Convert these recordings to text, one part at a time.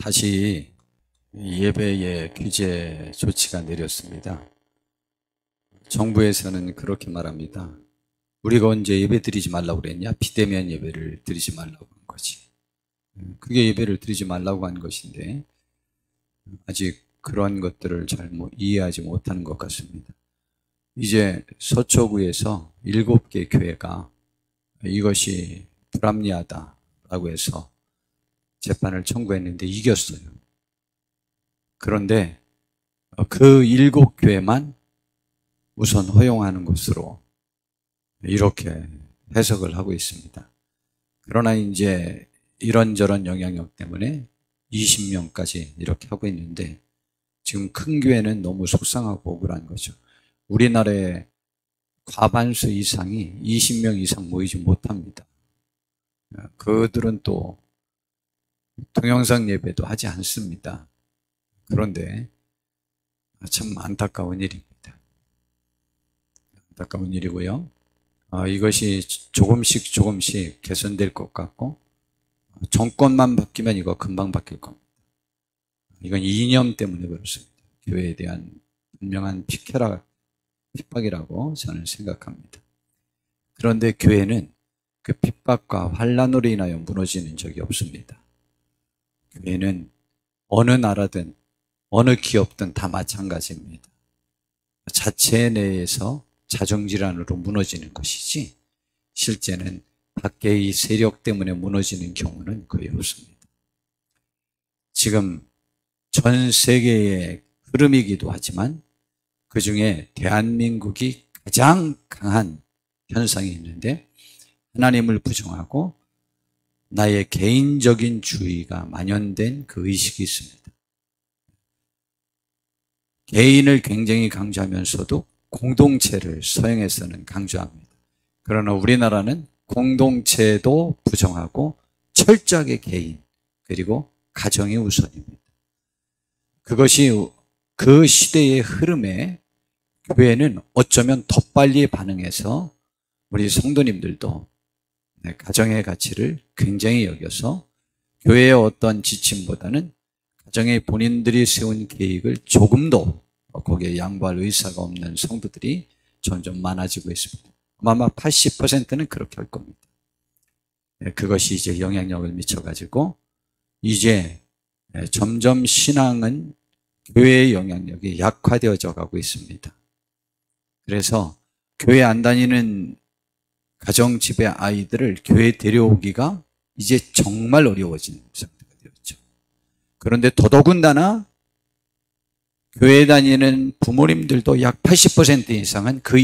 다시 예배의 규제 조치가 내렸습니다. 정부에서는 그렇게 말합니다. 우리가 언제 예배 드리지 말라고 그랬냐? 비대면 예배를 드리지 말라고 한 거지. 그게 예배를 드리지 말라고 한 것인데 아직 그러한 것들을 잘 이해하지 못하는 것 같습니다. 이제 서초구에서 7개 교회가 이것이 불합리하다라고 해서 재판을 청구했는데 이겼어요. 그런데 그 7교회만 우선 허용하는 것으로 이렇게 해석을 하고 있습니다. 그러나 이제 이런저런 영향력 때문에 20명까지 이렇게 하고 있는데 지금 큰 교회는 너무 속상하고 억울한 거죠. 우리나라의 과반수 이상이 20명 이상 모이지 못합니다. 그들은 또 동영상 예배도 하지 않습니다. 그런데 참 안타까운 일입니다. 안타까운 일이고요. 이것이 조금씩 개선될 것 같고 정권만 바뀌면 이거 금방 바뀔 겁니다. 이건 이념 때문에 그렇습니다. 교회에 대한 분명한 핍박이라고 저는 생각합니다. 그런데 교회는 그 핍박과 환란으로 인하여 무너지는 적이 없습니다. 교회는 어느 나라든 어느 기업든 다 마찬가지입니다. 자체 내에서 자정질환으로 무너지는 것이지 실제는 밖의 세력 때문에 무너지는 경우는 거의 없습니다. 지금 전 세계의 흐름이기도 하지만 그 중에 대한민국이 가장 강한 현상이 있는데 하나님을 부정하고 나의 개인적인 주의가 만연된 그 의식이 있습니다. 개인을 굉장히 강조하면서도 공동체를 서양에서는 강조합니다. 그러나 우리나라는 공동체도 부정하고 철저하게 개인 그리고 가정이 우선입니다. 그것이 그 시대의 흐름에 교회는 어쩌면 더 빨리 반응해서 우리 성도님들도 가정의 가치를 굉장히 여겨서 교회의 어떤 지침보다는 가정의 본인들이 세운 계획을 조금 더 거기에 양보할 의사가 없는 성도들이 점점 많아지고 있습니다. 아마 80%는 그렇게 할 겁니다. 그것이 이제 영향력을 미쳐가지고 이제 점점 신앙은 교회의 영향력이 약화되어져 가고 있습니다. 그래서 교회 안 다니는 가정집의 아이들을 교회에 데려오기가 이제 정말 어려워진 상태가 되었죠. 그런데 더더군다나 교회 다니는 부모님들도 약 80% 이상은 그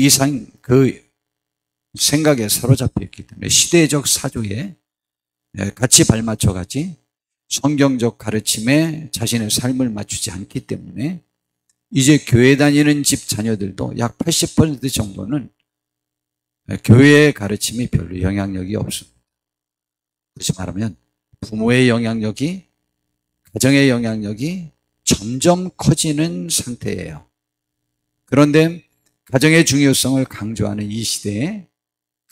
생각에 사로잡혀 있기 때문에 시대적 사조에 같이 발맞춰가지 성경적 가르침에 자신의 삶을 맞추지 않기 때문에 이제 교회 다니는 집 자녀들도 약 80% 정도는 교회의 가르침이 별로 영향력이 없습니다. 다시 말하면 부모의 영향력이 가정의 영향력이 점점 커지는 상태예요. 그런데 가정의 중요성을 강조하는 이 시대에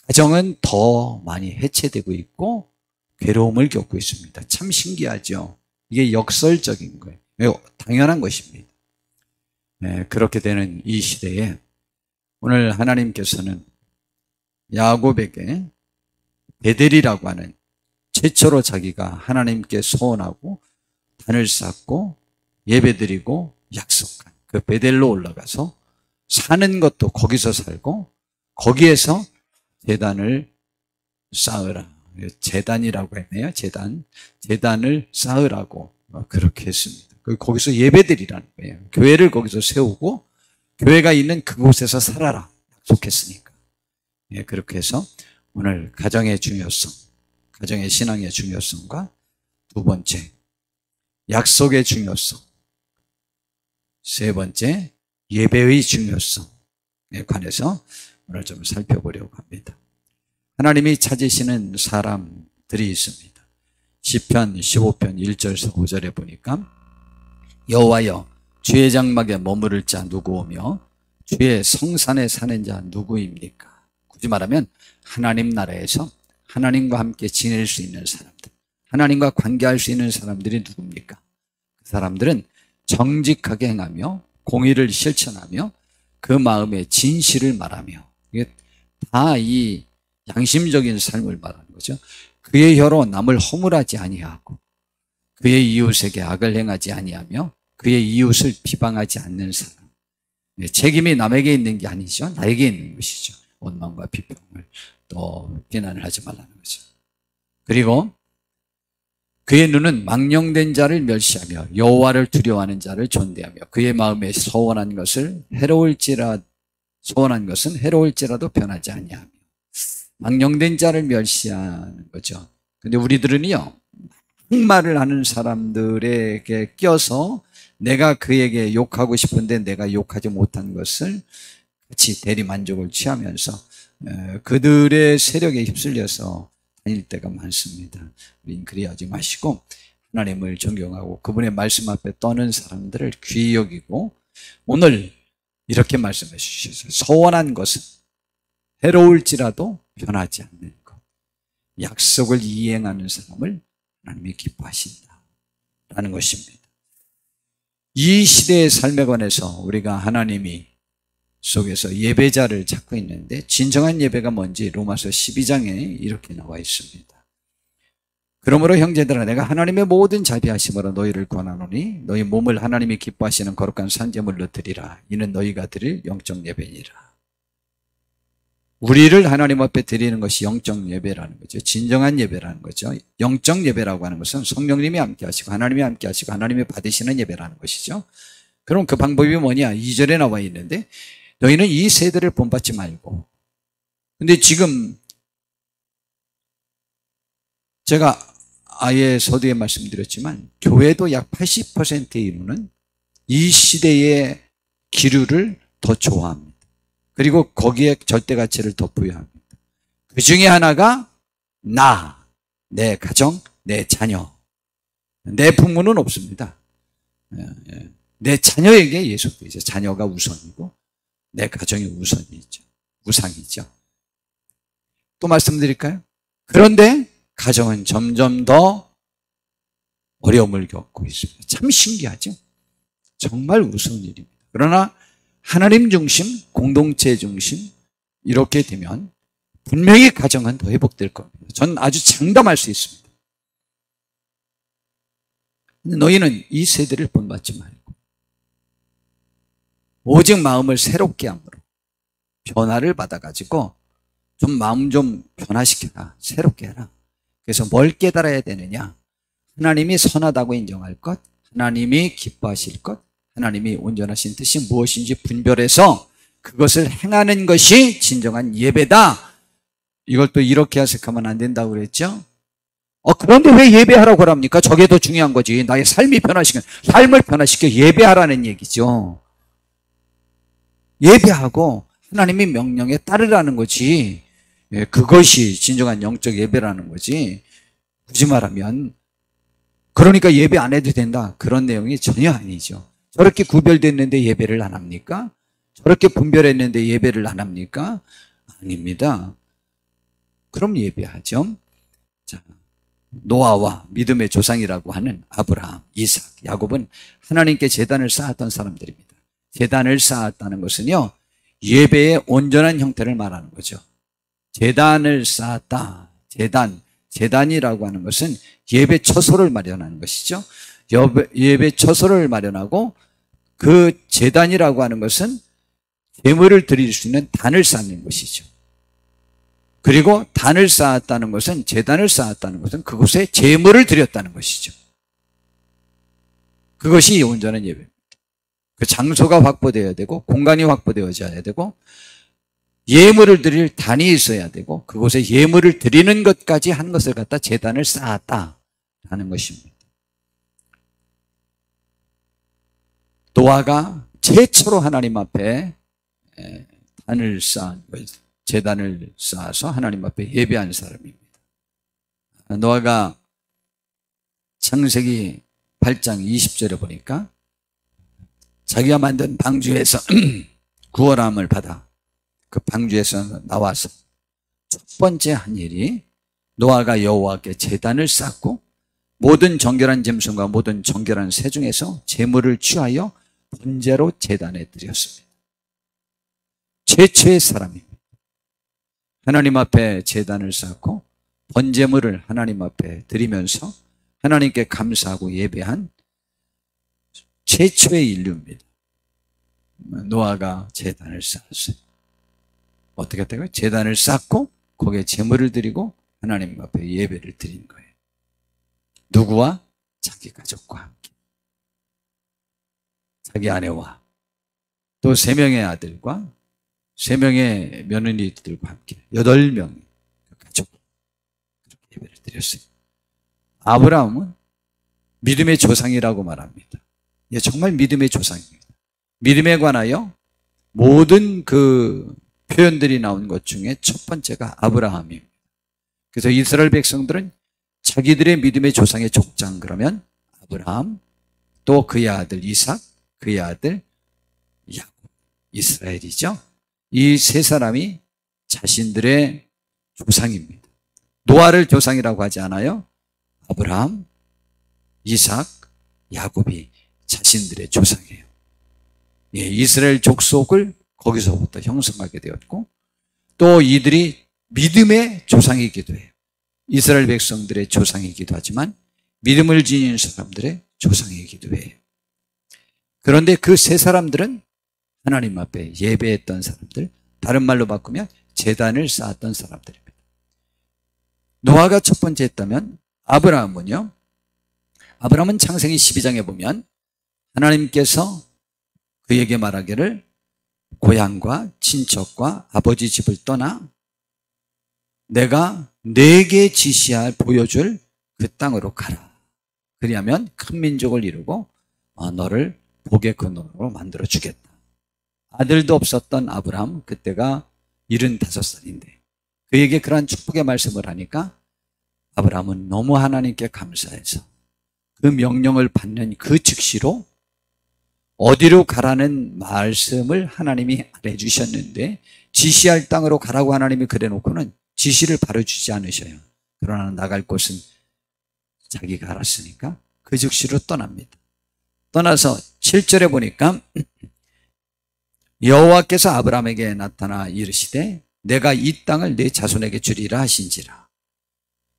가정은 더 많이 해체되고 있고 괴로움을 겪고 있습니다. 참 신기하죠. 이게 역설적인 거예요. 당연한 것입니다. 그렇게 되는 이 시대에 오늘 하나님께서는 야곱에게 베델이라고 하는 최초로 자기가 하나님께 소원하고 단을 쌓고 예배드리고 약속한 그 베델로 올라가서 사는 것도 거기서 살고 거기에서 제단을 쌓으라. 제단이라고 했네요. 제단을 쌓으라고 그렇게 했습니다. 거기서 예배드리라는 거예요. 교회를 거기서 세우고 교회가 있는 그곳에서 살아라. 약속했으니까. 그렇게 해서 오늘 가정의 중요성, 가정의 신앙의 중요성과 두 번째, 약속의 중요성, 세 번째, 예배의 중요성에 관해서 오늘 좀 살펴보려고 합니다. 하나님이 찾으시는 사람들이 있습니다. 시편 15편 1절에서 5절에 보니까 여호와여 주의 장막에 머무를 자 누구오며 주의 성산에 사는 자 누구입니까? 굳이 말하면 하나님 나라에서 하나님과 함께 지낼 수 있는 사람들, 하나님과 관계할 수 있는 사람들이 누굽니까? 사람들은 정직하게 행하며 공의를 실천하며 그 마음의 진실을 말하며, 이게 다 이 양심적인 삶을 말하는 거죠. 그의 혀로 남을 허물하지 아니하고 그의 이웃에게 악을 행하지 아니하며 그의 이웃을 비방하지 않는 사람. 책임이 남에게 있는 게 아니죠. 나에게 있는 것이죠. 원망과 비평을 또 비난을 하지 말라는 거죠. 그리고 그의 눈은 망령된 자를 멸시하며 여호와를 두려워하는 자를 존대하며 그의 마음에 소원한 것은 해로울지라도 변하지 아니하며. 망령된 자를 멸시하는 거죠. 근데 우리들은요, 말을 하는 사람들에게 껴서 내가 그에게 욕하고 싶은데 내가 욕하지 못한 것을 같이 대리만족을 취하면서 그들의 세력에 휩쓸려서 다닐 때가 많습니다. 우린 그리하지 마시고 하나님을 존경하고 그분의 말씀 앞에 떠는 사람들을 귀히 여기고, 오늘 이렇게 말씀해 주셨어요. 소원한 것은 해로울지라도 변하지 않는 것. 약속을 이행하는 사람을 하나님이 기뻐하신다 라는 것입니다. 이 시대의 삶에 관해서 우리가 하나님이 속에서 예배자를 찾고 있는데, 진정한 예배가 뭔지 로마서 12장에 이렇게 나와 있습니다. 그러므로 형제들아, 내가 하나님의 모든 자비하심으로 너희를 권하노니 너희 몸을 하나님이 기뻐하시는 거룩한 산제물로 드리라. 이는 너희가 드릴 영적 예배니라. 우리를 하나님 앞에 드리는 것이 영적 예배라는 거죠. 진정한 예배라는 거죠. 영적 예배라고 하는 것은 성령님이 함께 하시고 하나님이 함께 하시고 하나님이 받으시는 예배라는 것이죠. 그럼 그 방법이 뭐냐? 2절에 나와 있는데, 너희는 이 세대를 본받지 말고. 근데 지금 제가 아예 서두에 말씀드렸지만 교회도 약 80%의 인원은 이 시대의 기류를 더 좋아합니다. 그리고 거기에 절대 가치를 더 부여합니다. 그 중에 하나가 나, 내 가정, 내 자녀. 내 부모는 없습니다. 내 자녀에게 예속되죠. 자녀가 우선이고 내 가정이 우선이죠. 우상이죠. 또 말씀드릴까요? 그런데 가정은 점점 더 어려움을 겪고 있습니다. 참 신기하죠? 정말 우스운 일입니다. 그러나 하나님 중심, 공동체 중심 이렇게 되면 분명히 가정은 더 회복될 겁니다. 저는 아주 장담할 수 있습니다. 너희는 이 세대를 본받지 말고 오직 마음을 새롭게 함으로 변화를 받아가지고 좀 마음 좀 변화시켜라. 새롭게 해라. 그래서 뭘 깨달아야 되느냐? 하나님이 선하다고 인정할 것, 하나님이 기뻐하실 것, 하나님이 온전하신 뜻이 무엇인지 분별해서 그것을 행하는 것이 진정한 예배다. 이걸 또 이렇게 해석하면 안 된다고 그랬죠? 그런데 왜 예배하라고 합니까? 저게 더 중요한 거지. 나의 삶을 변화시켜 예배하라는 얘기죠. 예배하고 하나님의 명령에 따르라는 거지. 그것이 진정한 영적 예배라는 거지. 굳이 말하면 그러니까 예배 안 해도 된다, 그런 내용이 전혀 아니죠. 저렇게 구별됐는데 예배를 안 합니까? 저렇게 분별했는데 예배를 안 합니까? 아닙니다. 그럼 예배하죠. 자, 노아와 믿음의 조상이라고 하는 아브라함, 이삭, 야곱은 하나님께 제단을 쌓았던 사람들입니다. 제단을 쌓았다는 것은요, 예배의 온전한 형태를 말하는 거죠. 제단을 쌓았다. 제단이라고 하는 것은 예배 처소를 마련하는 것이죠. 예배 처소를 마련하고 그 제단이라고 하는 것은 제물을 드릴 수 있는 단을 쌓는 것이죠. 그리고 단을 쌓았다는 것은, 제단을 쌓았다는 것은 그곳에 제물을 드렸다는 것이죠. 그것이 온전한 예배입니다. 그 장소가 확보되어야 되고 공간이 확보되어져야 되고 예물을 드릴 단이 있어야 되고 그곳에 예물을 드리는 것까지 한 것을 갖다 제단을 쌓았다라는 것입니다. 노아가 최초로 하나님 앞에 제단을 쌓아서 하나님 앞에 예배한 사람입니다. 노아가 창세기 8장 20절에 보니까 자기가 만든 방주에서 구원함을 받아 그 방주에서 나와서 첫 번째 한 일이 노아가 여호와께 제단을 쌓고 모든 정결한 짐승과 모든 정결한 새 중에서 제물을 취하여 번제로 제단에 드렸습니다. 최초의 사람입니다. 하나님 앞에 제단을 쌓고 번제물을 하나님 앞에 드리면서 하나님께 감사하고 예배한 최초의 인류입니다. 노아가 제단을 쌓았어요. 어떻게 했다고요? 제단을 쌓고 거기에 제물을 드리고 하나님 앞에 예배를 드린 거예요. 누구와? 자기 가족과 함께. 자기 아내와 또 3명의 아들과 3명의 며느리들과 함께 8명의 가족 그렇게 예배를 드렸어요. 아브라함은 믿음의 조상이라고 말합니다. 예, 정말 믿음의 조상입니다. 믿음에 관하여 모든 그 표현들이 나온 것 중에 첫 번째가 아브라함입니다. 그래서 이스라엘 백성들은 자기들의 믿음의 조상의 족장 그러면 아브라함, 또 그의 아들 이삭, 그의 아들 야곱, 이스라엘이죠. 이 3사람이 자신들의 조상입니다. 노아를 조상이라고 하지 않아요. 아브라함, 이삭, 야곱이 자신들의 조상이에요. 예, 이스라엘 족속을 거기서부터 형성하게 되었고 또 이들이 믿음의 조상이기도 해요. 이스라엘 백성들의 조상이기도 하지만 믿음을 지닌 사람들의 조상이기도 해요. 그런데 그 3사람들은 하나님 앞에 예배했던 사람들, 다른 말로 바꾸면 제단을 쌓았던 사람들입니다. 노아가 첫 번째 했다면 아브라함은요. 아브라함은 창세기 12장에 보면 하나님께서 그에게 말하기를 고향과 친척과 아버지 집을 떠나 내가 내게 지시할 보여줄 그 땅으로 가라. 그리하면 큰 민족을 이루고 너를 복의 근원으로 만들어 주겠다. 아들도 없었던 아브라함 그때가 75살인데 그에게 그러한 축복의 말씀을 하니까 아브라함은 너무 하나님께 감사해서 그 명령을 받는 그 즉시로 어디로 가라는 말씀을 하나님이 안 해주셨는데 지시할 땅으로 가라고 하나님이 그래놓고는 지시를 바로 주지 않으셔요. 그러나 나갈 곳은 자기가 알았으니까 그 즉시로 떠납니다. 떠나서 7절에 보니까 여호와께서 아브라함에게 나타나 이르시되 내가 이 땅을 내 자손에게 주리라 하신지라.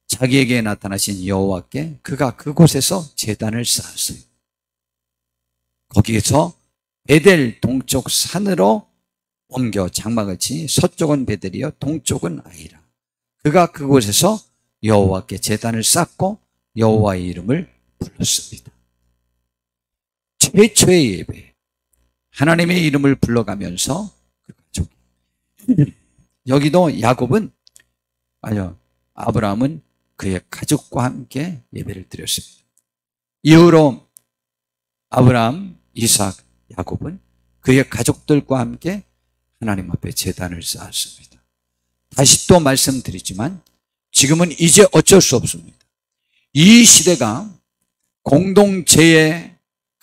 자기에게 나타나신 여호와께 그가 그곳에서 제단을 쌓았어요. 거기에서 베델 동쪽 산으로 옮겨 장막을 치 서쪽은 베델이요 동쪽은 아이라. 그가 그곳에서 여호와께 제단을 쌓고 여호와의 이름을 불렀습니다. 최초의 예배, 하나님의 이름을 불러가면서 그 가족. 여기도 야곱은 아브라함은 그의 가족과 함께 예배를 드렸습니다. 이후로 아브라함, 이삭, 야곱은 그의 가족들과 함께 하나님 앞에 제단을 쌓았습니다. 다시 또 말씀드리지만 지금은 이제 어쩔 수 없습니다. 이 시대가 공동체의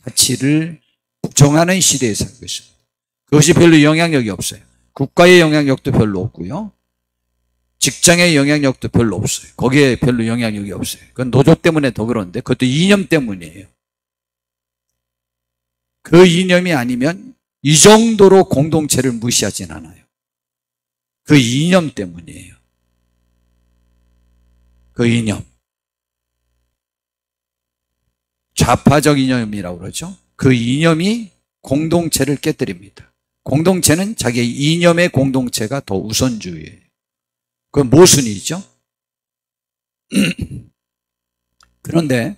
가치를 부정하는 시대에 살고 있습니다. 그것이 별로 영향력이 없어요. 국가의 영향력도 별로 없고요. 직장의 영향력도 별로 없어요. 거기에 별로 영향력이 없어요. 그건 노조 때문에 더 그런데 그것도 이념 때문이에요. 그 이념이 아니면 이 정도로 공동체를 무시하진 않아요. 그 이념 때문이에요. 그 이념. 좌파적 이념이라고 그러죠. 그 이념이 공동체를 깨뜨립니다. 공동체는 자기의 이념의 공동체가 더 우선주의예요. 그건 모순이죠. 그런데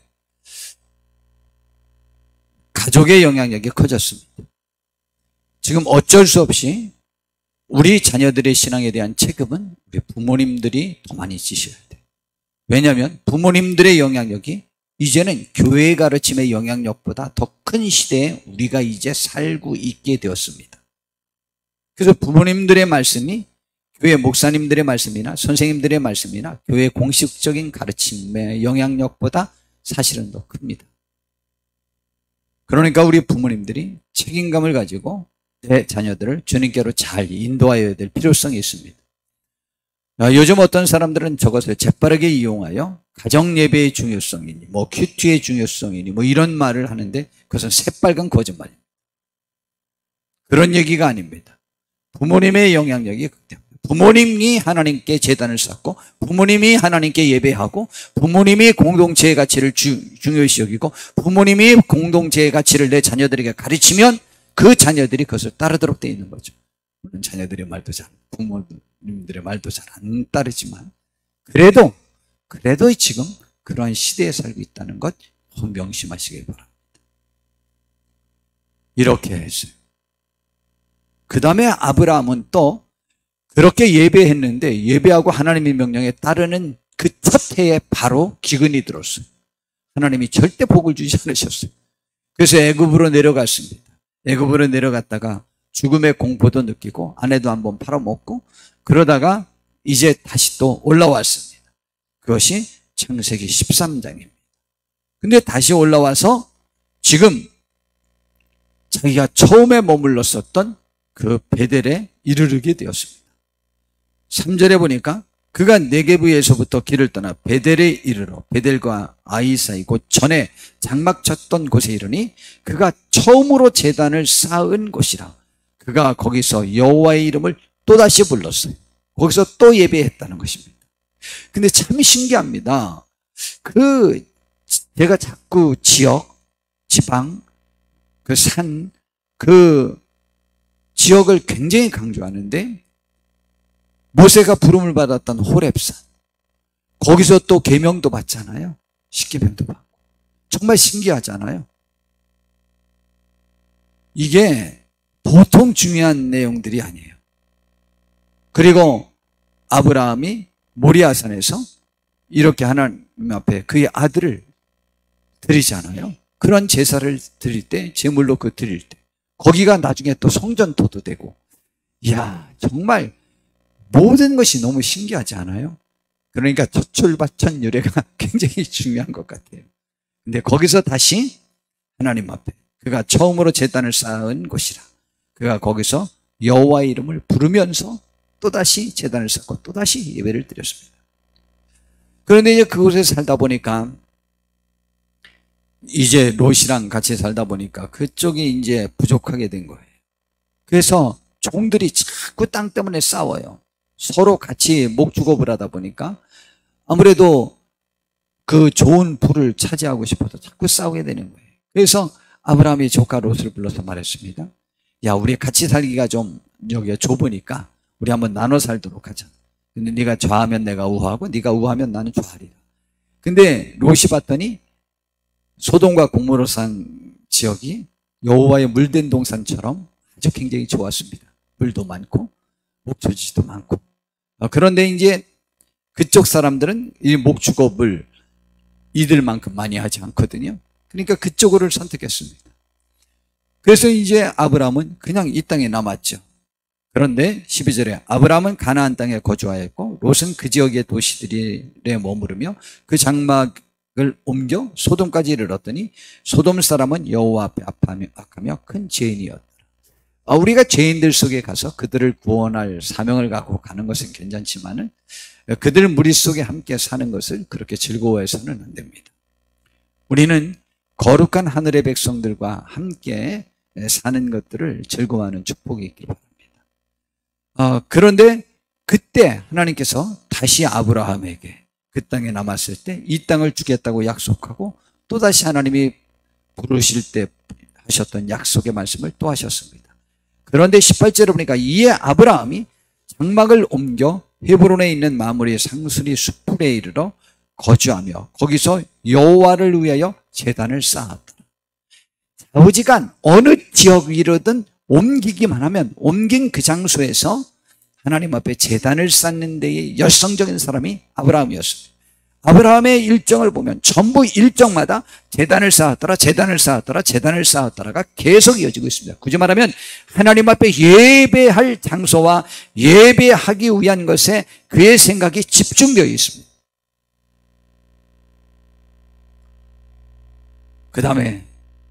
가족의 영향력이 커졌습니다. 지금 어쩔 수 없이 우리 자녀들의 신앙에 대한 책임은 우리 부모님들이 더 많이 지셔야 돼요. 왜냐하면 부모님들의 영향력이 이제는 교회의 가르침의 영향력보다 더 큰 시대에 우리가 이제 살고 있게 되었습니다. 그래서 부모님들의 말씀이 교회 목사님들의 말씀이나 선생님들의 말씀이나 교회 공식적인 가르침의 영향력보다 사실은 더 큽니다. 그러니까 우리 부모님들이 책임감을 가지고 내 자녀들을 주님께로 잘 인도하여야 될 필요성이 있습니다. 요즘 어떤 사람들은 저것을 재빠르게 이용하여 가정 예배의 중요성이니 뭐 큐티의 중요성이니 뭐 이런 말을 하는데 그것은 새빨간 거짓말입니다. 그런 얘기가 아닙니다. 부모님의 영향력이 극대합니다. 부모님이 하나님께 제단을 쌓고 부모님이 하나님께 예배하고 부모님이 공동체의 가치를 중요시 여기고 부모님이 공동체의 가치를 내 자녀들에게 가르치면 그 자녀들이 그것을 따르도록 되어 있는 거죠. 물론 자녀들의 말도 부모님들의 말도 잘 안 따르지만 그래도 지금 그러한 시대에 살고 있다는 것 명심하시기 바랍니다. 이렇게 했어요. 그 다음에 아브라함은 또 그렇게 예배했는데 예배하고 하나님의 명령에 따르는 그 첫 해에 바로 기근이 들었어요. 하나님이 절대 복을 주지 않으셨어요. 그래서 애굽으로 내려갔습니다. 애굽으로 내려갔다가 죽음의 공포도 느끼고 아내도 한번 팔아먹고 그러다가 이제 다시 또 올라왔습니다. 그것이 창세기 13장입니다. 근데 다시 올라와서 지금 자기가 처음에 머물렀었던 그 베델에 이르르게 되었습니다. 3절에 보니까 그가 네게브에서부터 길을 떠나 베델에 이르러 베델과 아이 사이 곧 전에 장막 쳤던 곳에 이르니 그가 처음으로 제단을 쌓은 곳이라. 그가 거기서 여호와의 이름을 또다시 불렀어요. 거기서 또 예배했다는 것입니다. 근데 참 신기합니다. 제가 자꾸 지역, 지방, 그 산, 그 지역을 굉장히 강조하는데 모세가 부름을 받았던 호렙산 거기서 또 계명도 받잖아요. 십계명도 받고 정말 신기하잖아요. 이게 보통 중요한 내용들이 아니에요. 그리고 아브라함이 모리아산에서 이렇게 하나님 앞에 그의 아들을 드리잖아요. 그런 제사를 드릴 때 제물로 드릴 때 거기가 나중에 또 성전토도 되고 이야 정말 모든 것이 너무 신기하지 않아요? 그러니까 첫출발천 유래가 굉장히 중요한 것 같아요. 근데 거기서 다시 하나님 앞에 그가 처음으로 제단을 쌓은 곳이라. 그가 거기서 여호와의 이름을 부르면서 또다시 제단을 쌓고 또다시 예배를 드렸습니다. 그런데 이제 그곳에 살다 보니까 이제 롯이랑 같이 살다 보니까 그쪽이 이제 부족하게 된 거예요. 그래서 종들이 자꾸 땅 때문에 싸워요. 서로 같이 목축업을 하다 보니까 아무래도 그 좋은 부를 차지하고 싶어서 자꾸 싸우게 되는 거예요. 그래서 아브라함이 조카 롯을 불러서 말했습니다. 야, 우리 같이 살기가 좀 여기가 좁으니까 우리 한번 나눠 살도록 하자. 근데 네가 좌하면 내가 우하고 네가 우하면 나는 좌하리라. 근데 롯이 봤더니 소돔과 고모라산 지역이 여호와의 물된 동산처럼 아주 굉장히 좋았습니다. 물도 많고 목초지도 많고. 그런데 이제 그쪽 사람들은 이 목축업을 이들만큼 많이 하지 않거든요. 그러니까 그쪽을 선택했습니다. 그래서 이제 아브라함은 그냥 이 땅에 남았죠. 그런데 12절에 아브라함은 가나안 땅에 거주하였고 롯은 그 지역의 도시들에 머무르며 그 장막을 옮겨 소돔까지 이르렀더니 소돔 사람은 여호와 앞에 악하며 큰 죄인이었다. 우리가 죄인들 속에 가서 그들을 구원할 사명을 갖고 가는 것은 괜찮지만은 그들 무리 속에 함께 사는 것을 그렇게 즐거워해서는 안 됩니다. 우리는 거룩한 하늘의 백성들과 함께 사는 것들을 즐거워하는 축복이 있길 바랍니다. 그런데 그때 하나님께서 다시 아브라함에게 그 땅에 남았을 때 이 땅을 주겠다고 약속하고 또다시 하나님이 부르실 때 하셨던 약속의 말씀을 또 하셨습니다. 그런데 18절에 보니까 이에 아브라함이 장막을 옮겨 헤브론에 있는 마므리의 상수리 수풀에 이르러 거주하며 거기서 여호와를 위하여 제단을 쌓았다. 좌우지간 어느 지역이로든 옮기기만 하면 옮긴 그 장소에서 하나님 앞에 제단을 쌓는 데에 열성적인 사람이 아브라함이었습니다. 아브라함의 일정을 보면 전부 일정마다 제단을 쌓았더라, 제단을 쌓았더라, 제단을 쌓았더라가 계속 이어지고 있습니다. 굳이 말하면 하나님 앞에 예배할 장소와 예배하기 위한 것에 그의 생각이 집중되어 있습니다. 그 다음에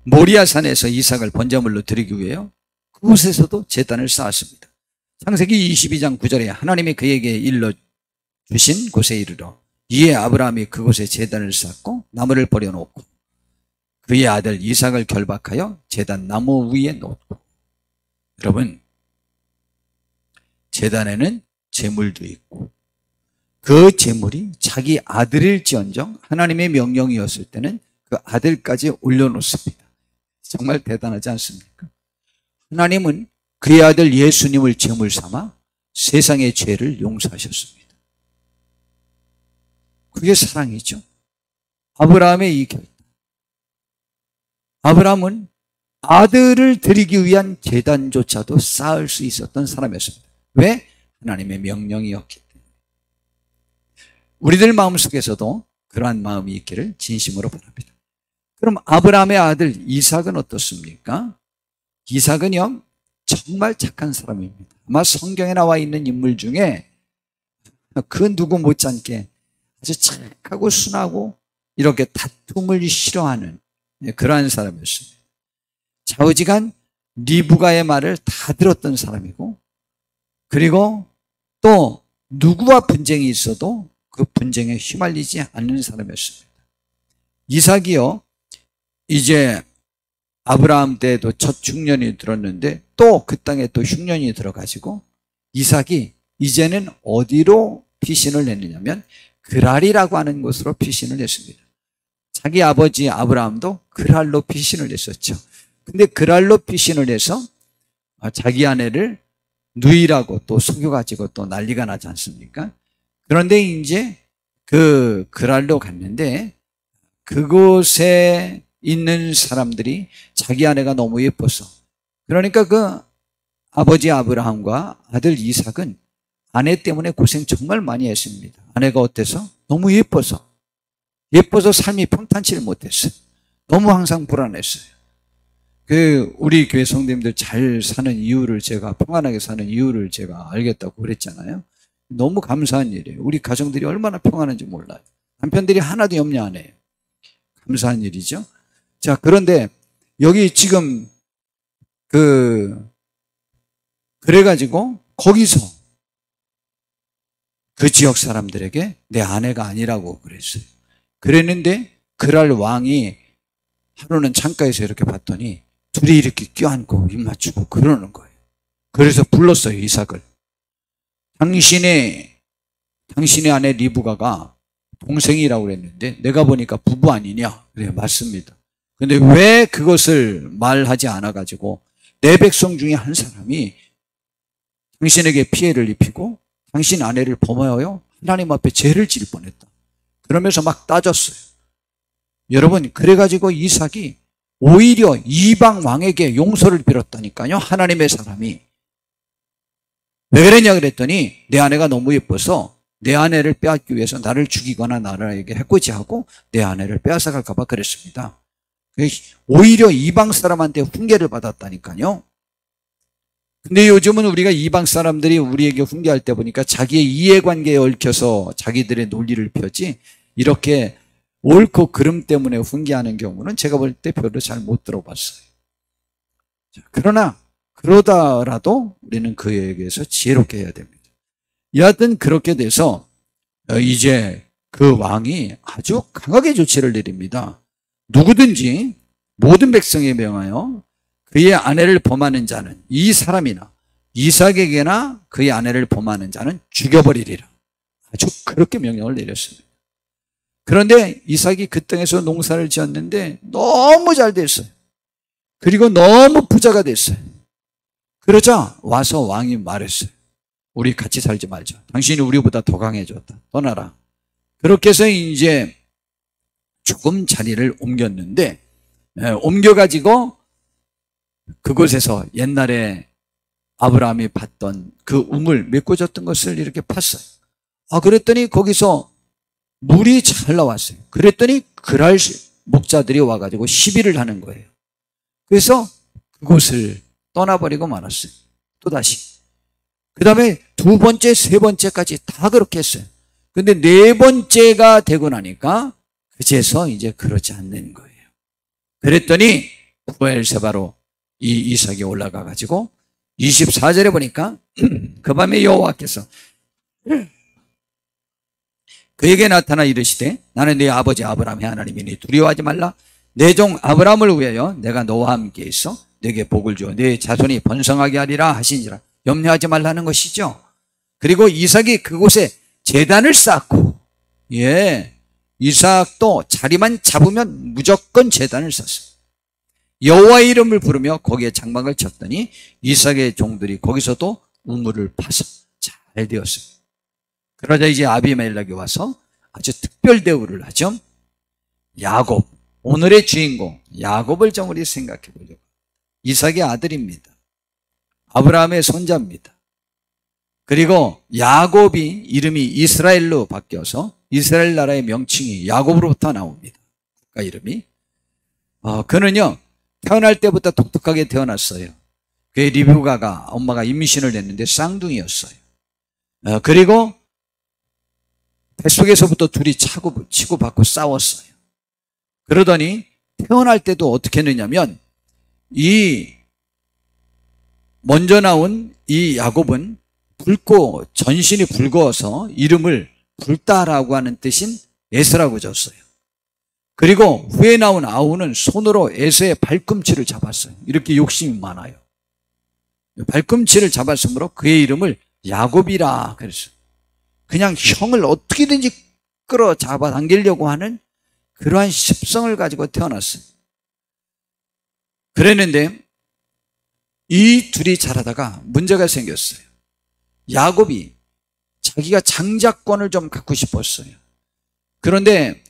모리아산에서 이삭을 번제물로 드리기 위해요. 그곳에서도 제단을 쌓았습니다. 창세기 22장 9절에 하나님이 그에게 일러주신 곳에 이르러 이에 아브라함이 그곳에 제단을 쌓고 나무를 버려놓고 그의 아들 이삭을 결박하여 제단 나무 위에 놓고. 여러분, 제단에는 제물도 있고 그 제물이 자기 아들일지언정 하나님의 명령이었을 때는 그 아들까지 올려놓습니다. 정말 대단하지 않습니까? 하나님은 그의 아들 예수님을 제물 삼아 세상의 죄를 용서하셨습니다. 그게 사랑이죠. 아브라함의 이 결단. 아브라함은 아들을 드리기 위한 제단조차도 쌓을 수 있었던 사람이었습니다. 왜? 하나님의 명령이었기 때문에. 우리들 마음속에서도 그러한 마음이 있기를 진심으로 바랍니다. 그럼 아브라함의 아들 이삭은 어떻습니까? 이삭은요, 정말 착한 사람입니다. 아마 성경에 나와 있는 인물 중에 그 누구 못지않게 아주 착하고 순하고 이렇게 다툼을 싫어하는 그러한 사람이었습니다. 좌우지간 리브가의 말을 다 들었던 사람이고, 그리고 또 누구와 분쟁이 있어도 그 분쟁에 휘말리지 않는 사람이었습니다. 이삭이요, 이제 아브라함 때도 첫 흉년이 들었는데 또 그 땅에 또 흉년이 들어가지고 이삭이 이제는 어디로 피신을 냈느냐면 그랄이라고 하는 곳으로 피신을 냈습니다. 자기 아버지 아브라함도 그랄로 피신을 냈었죠. 근데 그랄로 피신을 해서 자기 아내를 누이라고 또 속여가지고 또 난리가 나지 않습니까? 그런데 이제 그 그랄로 갔는데 그곳에 있는 사람들이 자기 아내가 너무 예뻐서, 그러니까 그 아버지 아브라함과 아들 이삭은 아내 때문에 고생 정말 많이 했습니다. 아내가 어때서? 너무 예뻐서 삶이 평탄치를 못했어요. 너무 항상 불안했어요. 우리 교회 성도님들 잘 사는 이유를 제가, 평안하게 사는 이유를 제가 알겠다고 그랬잖아요. 너무 감사한 일이에요. 우리 가정들이 얼마나 평안한지 몰라요. 남편들이 하나도 염려 안 해요. 감사한 일이죠. 자, 그런데 여기 지금 그래가지고 거기서 그 지역 사람들에게 내 아내가 아니라고 그랬어요. 그랬는데 그랄 왕이 하루는 창가에서 이렇게 봤더니 둘이 이렇게 껴안고 입 맞추고 그러는 거예요. 그래서 불렀어요, 이삭을. 당신의 아내 리브가가 동생이라고 그랬는데 내가 보니까 부부 아니냐? 그래, 맞습니다. 근데 왜 그것을 말하지 않아가지고 내 백성 중에 한 사람이 당신에게 피해를 입히고 당신 아내를 범하여 하나님 앞에 죄를 질 뻔했다. 그러면서 막 따졌어요. 여러분, 그래가지고 이삭이 오히려 이방 왕에게 용서를 빌었다니까요. 하나님의 사람이. 왜 그랬냐 그랬더니 내 아내가 너무 예뻐서 내 아내를 빼앗기 위해서 나를 죽이거나 나라에게 해코지하고 내 아내를 빼앗아갈까 봐 그랬습니다. 오히려 이방 사람한테 훈계를 받았다니까요. 근데 요즘은 우리가 이방 사람들이 우리에게 훈계할 때 보니까 자기의 이해관계에 얽혀서 자기들의 논리를 펴지, 이렇게 옳고 그름 때문에 훈계하는 경우는 제가 볼 때 별로 잘 못 들어봤어요. 그러나 그러다라도 우리는 그에게서 지혜롭게 해야 됩니다. 여하튼 그렇게 돼서 이제 그 왕이 아주 강하게 조치를 내립니다. 누구든지 모든 백성에 명하여 그의 아내를 범하는 자는, 이 사람이나 이삭에게나 그의 아내를 범하는 자는 죽여버리리라. 아주 그렇게 명령을 내렸습니다. 그런데 이삭이 그 땅에서 농사를 지었는데 너무 잘 됐어요. 그리고 너무 부자가 됐어요. 그러자 와서 왕이 말했어요. 우리 같이 살지 말자. 당신이 우리보다 더 강해졌다. 떠나라. 그렇게 해서 이제 조금 자리를 옮겼는데, 옮겨가지고 그곳에서 옛날에 아브라함이 봤던 그 우물, 메꿔졌던 것을 이렇게 팠어요. 그랬더니 거기서 물이 잘 나왔어요. 그랬더니 그랄 목자들이 와가지고 시비를 하는 거예요. 그래서 그곳을 떠나버리고 말았어요. 또다시. 그 다음에 두 번째, 세 번째까지 다 그렇게 했어요. 근데 네 번째가 되고 나니까 그제서 이제 그러지 않는 거예요. 그랬더니 부엘세바로 이 이삭이 올라가 가지고 24절에 보니까 그 밤에 여호와께서 그에게 나타나 이르시되 나는 네 아버지 아브라함의 하나님이니 두려워하지 말라. 내 종 아브라함을 위하여 내가 너와 함께 있어 내게 복을 주어 네 자손이 번성하게 하리라 하시니라. 염려하지 말라는 것이죠. 그리고 이삭이 그곳에 제단을 쌓고, 이삭도 자리만 잡으면 무조건 제단을 쌓았어요. 여호와의 이름을 부르며 거기에 장막을 쳤더니 이삭의 종들이 거기서도 우물을 파서 잘 되었어요. 그러자 이제 아비멜렉이 와서 아주 특별 대우를 하죠. 야곱, 오늘의 주인공 야곱을 좀 우리 생각해 보죠. 이삭의 아들입니다. 아브라함의 손자입니다. 그리고 야곱이 이름이 이스라엘로 바뀌어서 이스라엘 나라의 명칭이 야곱으로부터 나옵니다. 국가 이름이. 그는요 태어날 때부터 독특하게 태어났어요. 그의 리브가가 엄마가 임신을 했는데 쌍둥이였어요. 그리고 뱃속에서부터 둘이 치고받고 싸웠어요. 그러더니 태어날 때도 어떻게 했느냐면 먼저 나온 이 야곱은 붉고 전신이 붉어서 이름을 붉다라고 하는 뜻인 에서라고 줬어요. 그리고 후에 나온 아우는 손으로 에서의 발꿈치를 잡았어요. 이렇게 욕심이 많아요. 발꿈치를 잡았으므로 그의 이름을 야곱이라 그랬어요. 그냥 형을 어떻게든지 끌어잡아 당기려고 하는 그러한 습성을 가지고 태어났어요. 그랬는데 이 둘이 자라다가 문제가 생겼어요. 야곱이 자기가 장자권을 좀 갖고 싶었어요. 그런데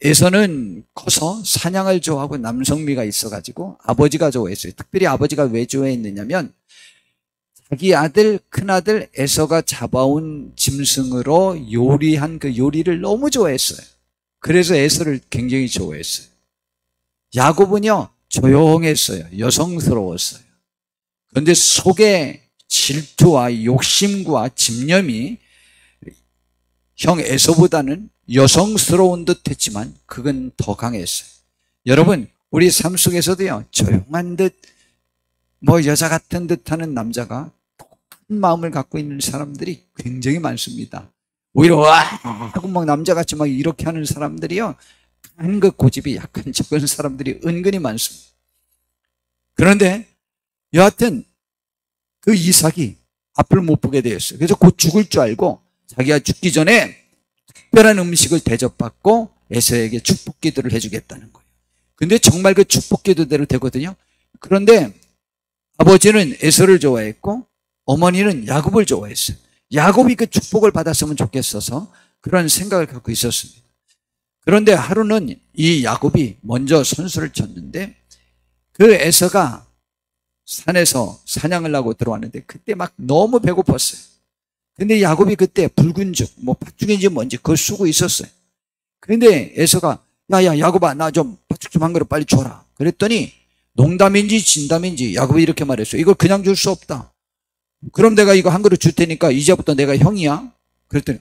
에서는 커서 사냥을 좋아하고 남성미가 있어가지고 아버지가 좋아했어요. 특별히 아버지가 왜 좋아했느냐면 자기 아들, 큰아들 에서가 잡아온 짐승으로 요리한 그 요리를 너무 좋아했어요. 그래서 에서를 굉장히 좋아했어요. 야곱은요 조용했어요. 여성스러웠어요. 그런데 속에 질투와 욕심과 집념이 형 에서보다는 여성스러운 듯 했지만 그건 더 강했어요. 여러분 우리 삶 속에서도요 조용한 듯 여자 같은 듯 하는 남자가 독한 마음을 갖고 있는 사람들이 굉장히 많습니다. 오히려 와 하고 남자같이 이렇게 하는 사람들이요 한 그 고집이 약간 적은 사람들이 은근히 많습니다. 그런데 여하튼 그 이삭이 앞을 못 보게 되었어요. 그래서 곧 죽을 줄 알고 자기가 죽기 전에 특별한 음식을 대접받고 에서에게 축복 기도를 해주겠다는 거예요. 근데 정말 그 축복 기도대로 되거든요. 그런데 아버지는 에서를 좋아했고 어머니는 야곱을 좋아했어요. 야곱이 그 축복을 받았으면 좋겠어서 그런 생각을 갖고 있었습니다. 그런데 하루는 이 야곱이 먼저 선수를 쳤는데 그 에서가 산에서 사냥을 하고 들어왔는데 그때 너무 배고팠어요. 근데 야곱이 그때 붉은 죽, 팥죽인지 뭔지 그걸 쓰고 있었어요. 그런데 에서가 야 야곱아 나 좀 팥죽 좀 한 그릇 빨리 줘라. 그랬더니 농담인지 진담인지 야곱이 이렇게 말했어요. 이걸 그냥 줄 수 없다. 그럼 내가 이거 한 그릇 줄 테니까 이제부터 내가 형이야. 그랬더니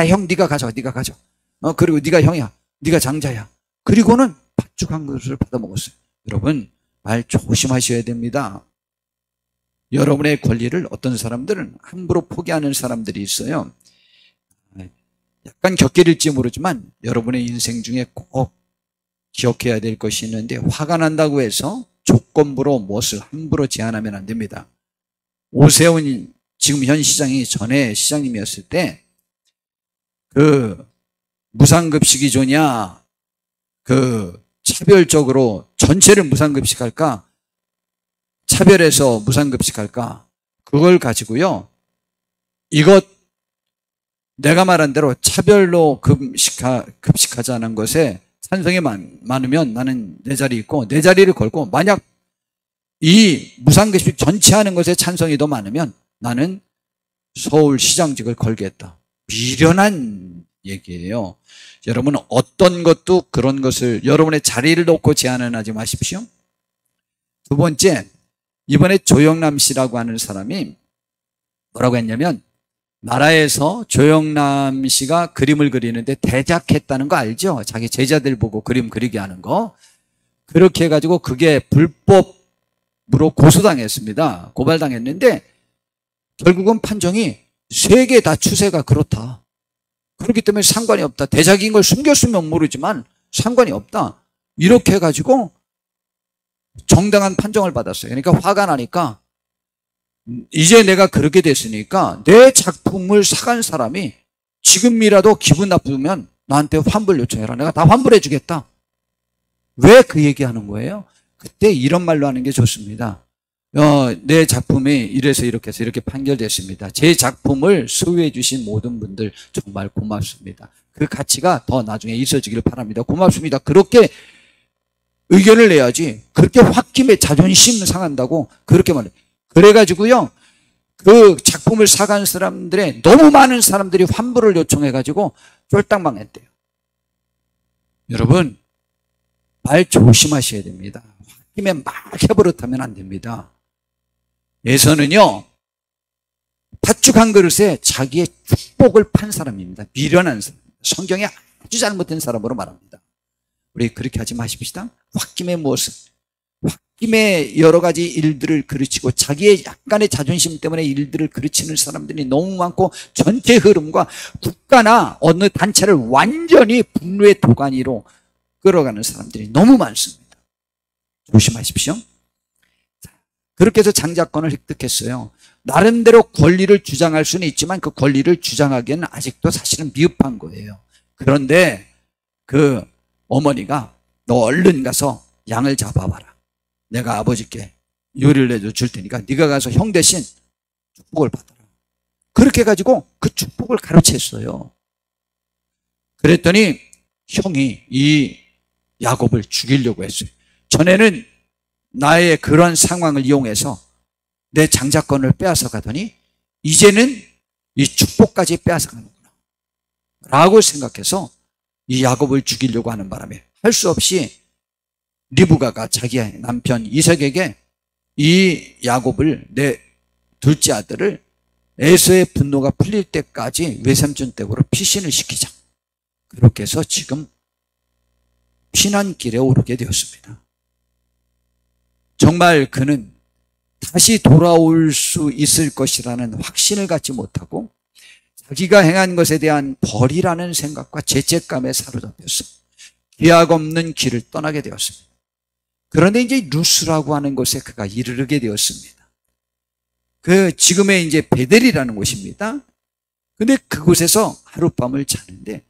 형 네가 가져. 그리고 네가 형이야. 네가 장자야. 그리고는 팥죽 한 그릇을 받아 먹었어요. 여러분 말 조심하셔야 됩니다. 여러분의 권리를 어떤 사람들은 함부로 포기하는 사람들이 있어요. 약간 격렬일지 모르지만 여러분의 인생 중에 꼭 기억해야 될 것이 있는데 화가 난다고 해서 조건부로 무엇을 함부로 제한하면 안 됩니다. 오세훈 지금 현 시장이 전에 시장님이었을 때 그 무상급식이 좋냐 그 차별적으로 전체를 무상급식할까 차별해서 무상급식할까 그걸 가지고요 이것 내가 말한 대로 차별로 급식하자는 것에 찬성이 많으면 나는 내 자리 있고 내 자리를 걸고 만약 이 무상급식 전체 하는 것에 찬성이 더 많으면 나는 서울시장직을 걸겠다. 미련한 얘기예요. 여러분은 어떤 것도 그런 것을 여러분의 자리를 놓고 제한은 하지 마십시오. 두 번째, 이번에 조영남 씨라고 하는 사람이 뭐라고 했냐면 나라에서 조영남 씨가 그림을 그리는데 대작했다는 거 알죠? 자기 제자들 보고 그림 그리게 하는 거. 그렇게 해가지고 그게 불법으로 고소당했습니다. 고발당했는데 결국은 판정이 세 개 다 추세가 그렇다. 그렇기 때문에 상관이 없다. 대작인 걸 숨겼으면 모르지만 상관이 없다. 이렇게 해가지고 정당한 판정을 받았어요. 그러니까 화가 나니까 이제 내가 그렇게 됐으니까 내 작품을 사간 사람이 지금이라도 기분 나쁘면 나한테 환불 요청해라. 내가 다 환불해 주겠다. 왜 그 얘기하는 거예요? 그때 이런 말로 하는 게 좋습니다. 내 작품이 이래서 이렇게 해서 이렇게 판결됐습니다. 제 작품을 소유해 주신 모든 분들 정말 고맙습니다. 그 가치가 더 나중에 있어지기를 바랍니다. 고맙습니다. 그렇게 의견을 내야지 그렇게 홧김에 자존심 상한다고 그렇게 말해요. 그래가지고요, 그 작품을 사간 사람들의 너무 많은 사람들이 환불을 요청해가지고 쫄딱 망했대요. 여러분, 말 조심하셔야 됩니다. 홧김에 막 해버릇하면 안 됩니다. 예서는요, 팥죽 한 그릇에 자기의 축복을 판 사람입니다. 미련한 사람. 성경에 아주 잘못된 사람으로 말합니다. 우리 그렇게 하지 마십시다. 홧김에 무엇을, 홧김에 여러 가지 일들을 그르치고 자기의 약간의 자존심 때문에 일들을 그르치는 사람들이 너무 많고 전체 흐름과 국가나 어느 단체를 완전히 분노의 도가니로 끌어가는 사람들이 너무 많습니다. 조심하십시오. 그렇게 해서 장자권을 획득했어요. 나름대로 권리를 주장할 수는 있지만 그 권리를 주장하기에는 아직도 사실은 미흡한 거예요. 그런데 그 어머니가 너 얼른 가서 양을 잡아봐라. 내가 아버지께 요리를 해줘 줄 테니까 네가 가서 형 대신 축복을 받아라. 그렇게 해가지고 그 축복을 가르쳤어요. 그랬더니 형이 이 야곱을 죽이려고 했어요. 전에는 나의 그런 상황을 이용해서 내 장자권을 빼앗아 가더니 이제는 이 축복까지 빼앗아 가는구나 라고 생각해서 이 야곱을 죽이려고 하는 바람에 할 수 없이 리브가가 자기 남편 이삭에게 이 야곱을, 내 둘째 아들을 에서의 분노가 풀릴 때까지 외삼촌 댁으로 피신을 시키자. 그렇게 해서 지금 피난길에 오르게 되었습니다. 정말 그는 다시 돌아올 수 있을 것이라는 확신을 갖지 못하고 자기가 행한 것에 대한 벌이라는 생각과 죄책감에 사로잡혀서 기약 없는 길을 떠나게 되었습니다. 그런데 이제 루스라고 하는 곳에 그가 이르게 되었습니다. 그 지금의 이제 베델이라는 곳입니다. 근데 그곳에서 하룻밤을 자는데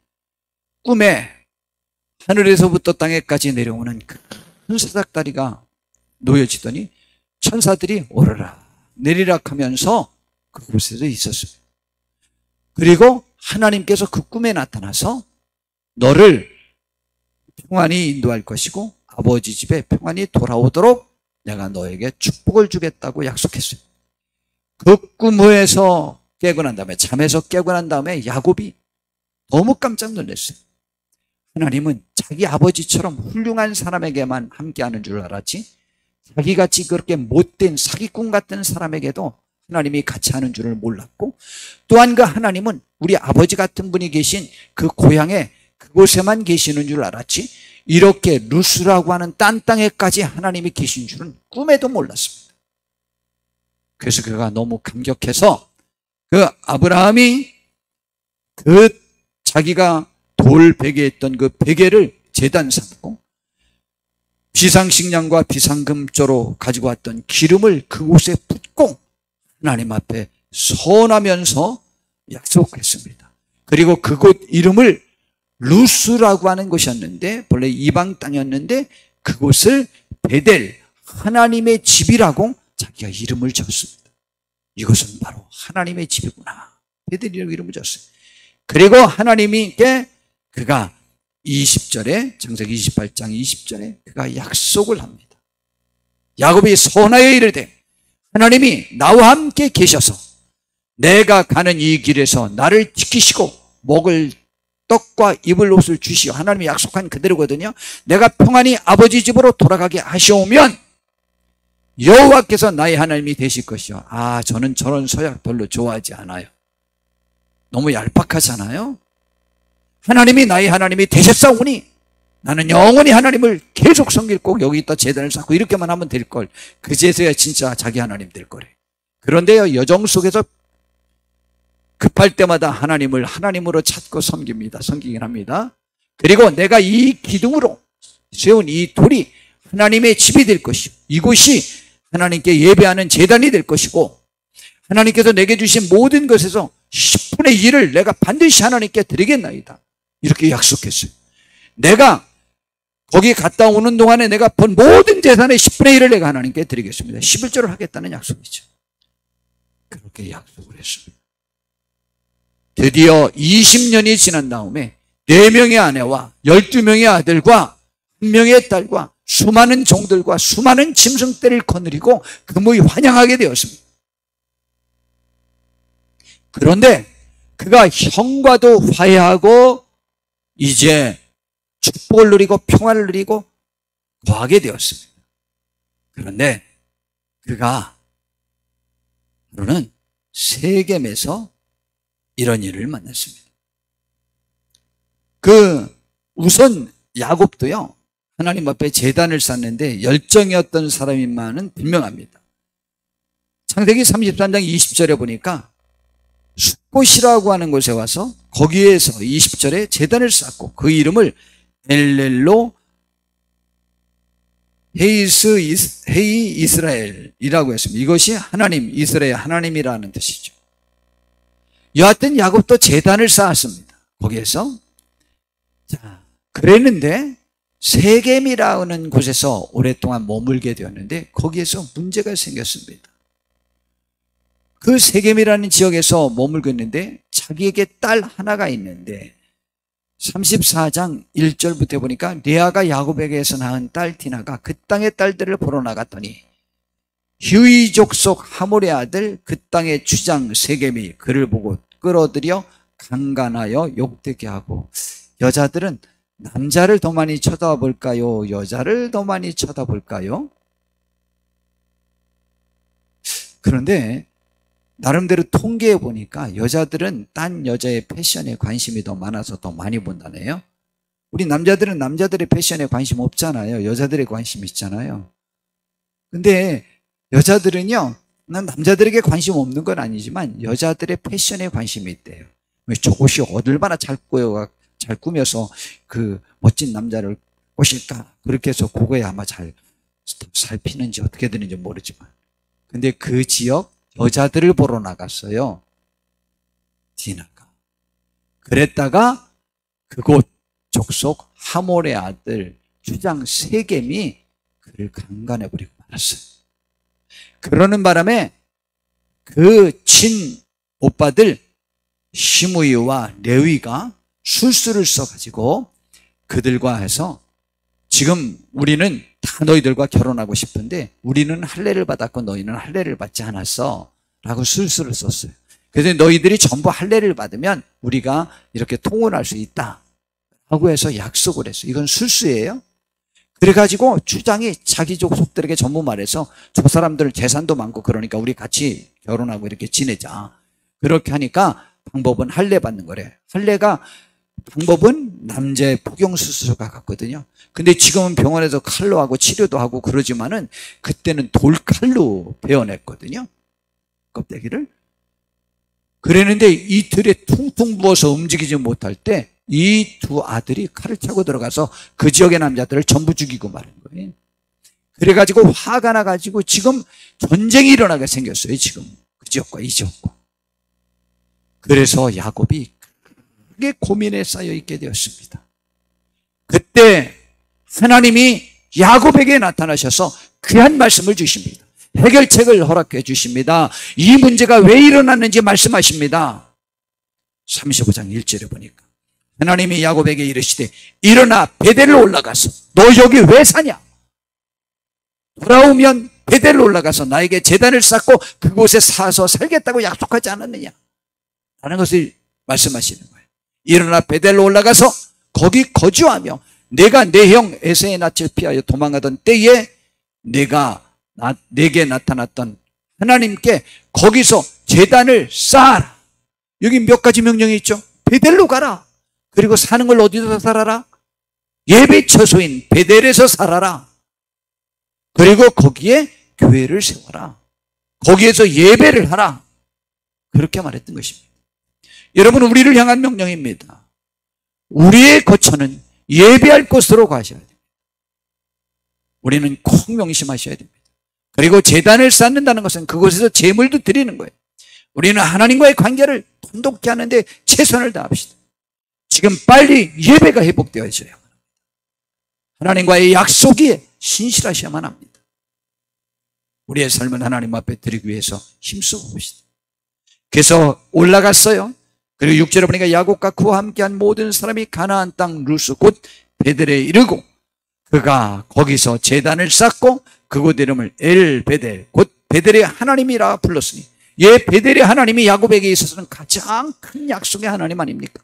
꿈에 하늘에서부터 땅에까지 내려오는 큰 사닥다리가 놓여지더니 천사들이 오르락 내리락 하면서 그곳에서 있었습니다. 그리고 하나님께서 그 꿈에 나타나서 너를 평안히 인도할 것이고 아버지 집에 평안히 돌아오도록 내가 너에게 축복을 주겠다고 약속했어요. 그 꿈에서 깨고 난 다음에, 잠에서 깨고 난 다음에 야곱이 너무 깜짝 놀랐어요. 하나님은 자기 아버지처럼 훌륭한 사람에게만 함께하는 줄 알았지 자기같이 그렇게 못된 사기꾼 같은 사람에게도 하나님이 같이 하는 줄을 몰랐고, 또한 그 하나님은 우리 아버지 같은 분이 계신 그 고향에 그곳에만 계시는 줄 알았지 이렇게 루스라고 하는 딴 땅에까지 하나님이 계신 줄은 꿈에도 몰랐습니다. 그래서 그가 너무 감격해서 그 아브라함이 그 자기가 돌 베개했던 그 베개를 제단 삼고 비상식량과 비상금조로 가지고 왔던 기름을 그곳에 붓고 하나님 앞에 선하면서 약속했습니다. 그리고 그곳 이름을 루스라고 하는 곳이었는데 본래 이방 땅이었는데 그곳을 베델, 하나님의 집이라고 자기가 이름을 지었습니다. 이것은 바로 하나님의 집이구나. 베델이라고 이름을 지었어요. 그리고 하나님께 그가 20절에 창세기 28장 20절에 그가 약속을 합니다. 야곱이 선하여 이르되 하나님이 나와 함께 계셔서 내가 가는 이 길에서 나를 지키시고 먹을 떡과 입을 옷을 주시오. 하나님이 약속한 그대로거든요. 내가 평안히 아버지 집으로 돌아가게 하시오면 여호와께서 나의 하나님이 되실 것이요. 저는 저런 서약 별로 좋아하지 않아요. 너무 얄팍하잖아요. 하나님이 나의 하나님이 되셨사오니 나는 영원히 하나님을 계속 섬길 거고 여기다 제단을 쌓고 이렇게만 하면 될걸. 그제서야 진짜 자기 하나님 될 거래. 그런데요, 여정 속에서 급할 때마다 하나님을 하나님으로 찾고 섬기긴 합니다. 그리고 내가 이 기둥으로 세운 이 돌이 하나님의 집이 될 것이고, 이곳이 하나님께 예배하는 제단이 될 것이고, 하나님께서 내게 주신 모든 것에서 10분의 1을 내가 반드시 하나님께 드리겠나이다, 이렇게 약속했어요. 내가 거기 갔다 오는 동안에 내가 번 모든 재산의 10분의 1을 내가 하나님께 드리겠습니다. 11조를 하겠다는 약속이죠. 그렇게 약속을 했습니다. 드디어 20년이 지난 다음에 4명의 아내와 12명의 아들과 1명의 딸과 수많은 종들과 수많은 짐승떼를 거느리고 그무이 환영하게 되었습니다. 그런데 그가 형과도 화해하고 이제 축복을 누리고 평화를 누리고 거하게 되었습니다. 그런데 그가 하루는 세겜에서 이런 일을 만났습니다. 우선 야곱도요, 하나님 앞에 제단을 쌓는데 열정이었던 사람인만은 분명합니다. 창세기 33장 20절에 보니까 숫곳이라고 하는 곳에 와서 거기에서 20절에 제단을 쌓고 그 이름을 엘렐로 헤이 이스라엘이라고 했습니다. 이것이 하나님, 이스라엘 하나님이라는 뜻이죠. 여하튼 야곱도 제단을 쌓았습니다. 거기에서. 자, 그랬는데 세겜이라는 곳에서 오랫동안 머물게 되었는데 거기에서 문제가 생겼습니다. 그 세겜이라는 지역에서 머물고 있는데 자기에게 딸 하나가 있는데 34장 1절부터 보니까 레아가 야곱에게서 낳은 딸 디나가 그 땅의 딸들을 보러 나갔더니 휴이 족속 하몰의 아들 그 땅의 주장 세겜이 그를 보고 끌어들여 강간하여 욕되게 하고, 여자들은 남자를 더 많이 쳐다볼까요? 여자를 더 많이 쳐다볼까요? 그런데 나름대로 통계해 보니까 여자들은 딴 여자의 패션에 관심이 더 많아서 더 많이 본다네요. 우리 남자들은 남자들의 패션에 관심 없잖아요. 여자들의 관심 있잖아요. 근데 여자들은요, 난 남자들에게 관심 없는 건 아니지만 여자들의 패션에 관심이 있대요. 저것이 얼마나 잘 꾸며서 그 멋진 남자를 꼬실까, 그렇게 해서 그거에 아마 잘 살피는지 어떻게 되는지 모르지만, 근데 그 지역 여자들을 보러 나갔어요, 디나가. 그랬다가 그곳 족속 하몰의 아들 주장 세겜이 그를 강간해버리고 말았어요. 그러는 바람에 그 친 오빠들 시므이와 레위가 술수를 써가지고 그들과 해서, 지금 우리는 다 너희들과 결혼하고 싶은데 우리는 할례를 받았고 너희는 할례를 받지 않았어 라고 술수를 썼어요. 그래서 너희들이 전부 할례를 받으면 우리가 이렇게 통혼할 수 있다 라고 해서 약속을 했어요. 이건 술수예요. 그래가지고 주장이 자기 족속들에게 전부 말해서 저 사람들 재산도 많고 그러니까 우리 같이 결혼하고 이렇게 지내자. 그렇게 하니까 방법은 할례 받는 거래. 방법은 남자의 포경수술과 같거든요. 근데 지금은 병원에서 칼로 하고 치료도 하고 그러지만은 그때는 돌칼로 베어냈거든요, 껍데기를. 그랬는데 이틀에 퉁퉁 부어서 움직이지 못할 때 이 두 아들이 칼을 차고 들어가서 그 지역의 남자들을 전부 죽이고 마는 거예요. 그래가지고 화가 나가지고 지금 전쟁이 일어나게 생겼어요. 지금 그 지역과 이 지역과. 그래서 야곱이 크게 고민에 쌓여 있게 되었습니다. 그때 하나님이 야곱에게 나타나셔서 귀한 말씀을 주십니다. 해결책을 허락해 주십니다. 이 문제가 왜 일어났는지 말씀하십니다. 35장 1절에 보니까 하나님이 야곱에게 이르시되 일어나 베델로 올라가서, 너 여기 왜 사냐? 돌아오면 베델로 올라가서 나에게 제단을 쌓고 그곳에 사서 살겠다고 약속하지 않았느냐 라는 것을 말씀하시는 거예요. 일어나 베델로 올라가서 거기 거주하며 내가 내 형 에서의 낯을 피하여 도망가던 때에 내게 나타났던 하나님께 거기서 제단을 쌓아라. 여기 몇 가지 명령이 있죠. 베델로 가라. 그리고 사는 걸 어디서 살아라? 예배 처소인 베델에서 살아라. 그리고 거기에 교회를 세워라. 거기에서 예배를 하라. 그렇게 말했던 것입니다. 여러분, 우리를 향한 명령입니다. 우리의 거처는 예배할 곳으로 가셔야 됩니다. 우리는 꼭 명심하셔야 됩니다. 그리고 제단을 쌓는다는 것은 그곳에서 제물도 드리는 거예요. 우리는 하나님과의 관계를 돈독히 하는데 최선을 다합시다. 지금 빨리 예배가 회복되어져야 합니다. 하나님과의 약속에 신실하셔야만 합니다. 우리의 삶은 하나님 앞에 드리기 위해서 힘써 봅시다. 그래서 올라갔어요. 그리고 6절에 보니까 야곱과 그와 함께한 모든 사람이 가나안 땅 루스 곧 베델에 이르고 그가 거기서 제단을 쌓고 그곳 이름을 엘베델 곧 베델의 하나님이라 불렀으니, 베델의 하나님이 야곱에게 있어서는 가장 큰 약속의 하나님 아닙니까?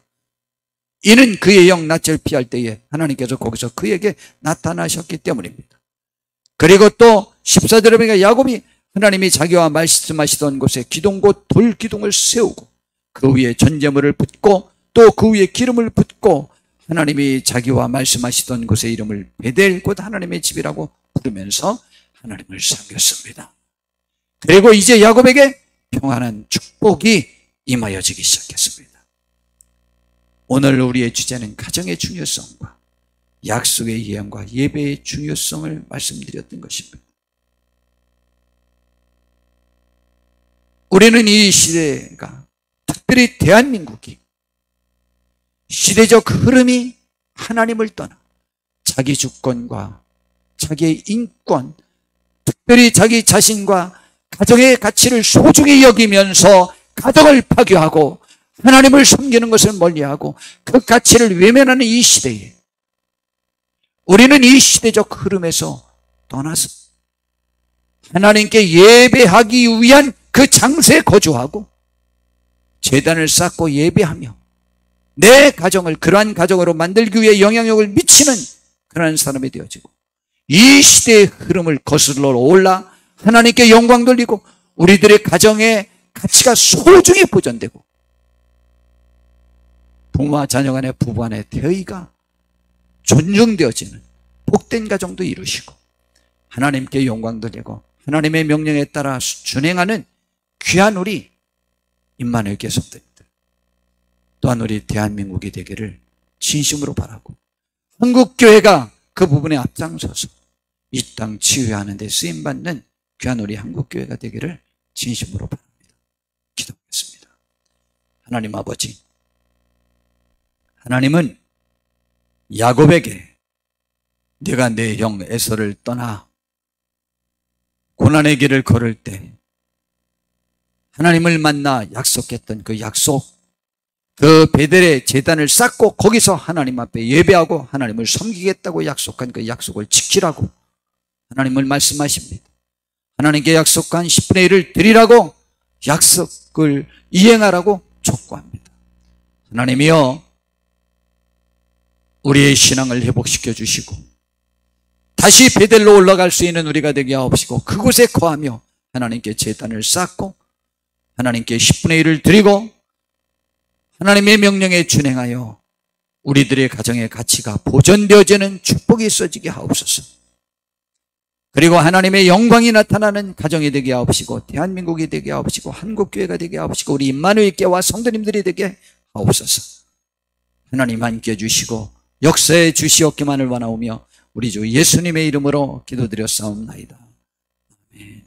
이는 그의 영 낯을 피할 때에 하나님께서 거기서 그에게 나타나셨기 때문입니다. 그리고 또 14절에 보니까 야곱이 하나님이 자기와 말씀하시던 곳에 기둥곧 돌기둥을 세우고 그 위에 전제물을 붓고 또 그 위에 기름을 붓고 하나님이 자기와 말씀하시던 곳의 이름을 베델 곧 하나님의 집이라고 부르면서 하나님을 섬겼습니다. 그리고 이제 야곱에게 평안한 축복이 임하여지기 시작했습니다. 오늘 우리의 주제는 가정의 중요성과 약속의 예언과 예배의 중요성을 말씀드렸던 것입니다. 우리는 이 시대가, 특별히 대한민국이 시대적 흐름이 하나님을 떠나 자기 주권과 자기의 인권, 특별히 자기 자신과 가정의 가치를 소중히 여기면서 가정을 파괴하고 하나님을 섬기는 것을 멀리하고 그 가치를 외면하는 이 시대에 우리는 이 시대적 흐름에서 떠나서 하나님께 예배하기 위한 그 장소에 거주하고 제단을 쌓고 예배하며 내 가정을 그러한 가정으로 만들기 위해 영향력을 미치는 그러한 사람이 되어지고 이 시대의 흐름을 거슬러 올라 하나님께 영광 돌리고 우리들의 가정의 가치가 소중히 보존되고 부모와 자녀 간의 부부 간의 대의가 존중되어지는 복된 가정도 이루시고 하나님께 영광 돌리고 하나님의 명령에 따라 준행하는 귀한 우리 임마누엘 교성들입니다. 또한 우리 대한민국이 되기를 진심으로 바라고 한국교회가 그 부분에 앞장서서 이 땅 치유하는 데 쓰임받는 귀한 우리 한국교회가 되기를 진심으로 바랍니다. 기도하겠습니다. 하나님 아버지, 하나님은 야곱에게 네가 내 형 에서를 떠나 고난의 길을 걸을 때 하나님을 만나 약속했던 그 약속, 그 베델의 제단을 쌓고 거기서 하나님 앞에 예배하고 하나님을 섬기겠다고 약속한 그 약속을 지키라고 하나님을 말씀하십니다. 하나님께 약속한 10분의 1을 드리라고 약속을 이행하라고 촉구합니다. 하나님이여, 우리의 신앙을 회복시켜 주시고 다시 베델로 올라갈 수 있는 우리가 되게 하옵시고 그곳에 거하며 하나님께 제단을 쌓고 하나님께 10분의 1을 드리고 하나님의 명령에 준행하여 우리들의 가정의 가치가 보존되어지는 축복이 있어지게 하옵소서. 그리고 하나님의 영광이 나타나는 가정이 되게 하옵시고 대한민국이 되게 하옵시고 한국교회가 되게 하옵시고 우리 임마누엘교회와 성도님들이 되게 하옵소서. 하나님 함께 해주시고 역사해 주시옵기만을 원하오며 우리 주 예수님의 이름으로 기도드렸사옵나이다. 아멘.